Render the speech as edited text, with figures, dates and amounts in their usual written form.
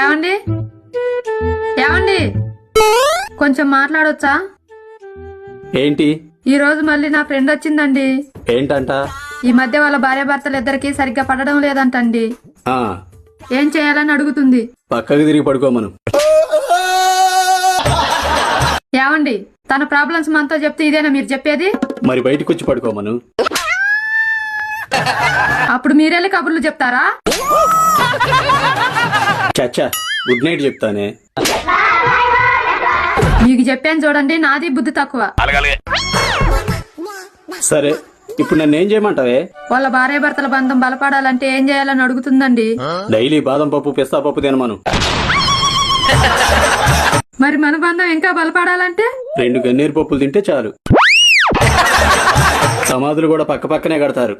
ఏమండి ఏమండి కొంచెం మాట్లాడొచ్చా? ఏంటి? ఈ రోజు మళ్ళీ నా ఫ్రెండ్ వచ్చిందండి. ఏంటంట? ఈ మధ్య వాళ్ళ భార్యాభర్తలు ఇద్దరికి సరిగ్గా పడడం లేదంటండి. ఆ ఏం చేయాలని అడుగుతుంది. పక్కకి తిరిగి పడుకోమను. ఏమండి తన ప్రాబ్లమ్స్ మనతో చెప్తే ఇదేనా మీరు చెప్పేది? మరి బయటకు వచ్చి పడుకోమను. అప్పుడు మీరెళ్ళి కబుర్లు చెప్తారా? చచ్చా, గుడ్ నైట్ చెప్తానే. మీకు చెప్పాను చూడండి, నాది బుద్ధి తక్కువ. సరే, ఇప్పుడు నన్ను ఏం చేయమంటావే? వాళ్ళ భార్యాభర్తల బంధం బలపడాలంటే ఏం చేయాలని అడుగుతుందండి. డైలీ బాదం పప్పు పిస్తా పప్పు తినమను. మరి మన బంధం ఇంకా బలపడాలంటే 2 గన్నేరు పప్పులు తింటే చాలు. సమాధులు కూడా పక్క పక్కనే కడతారు.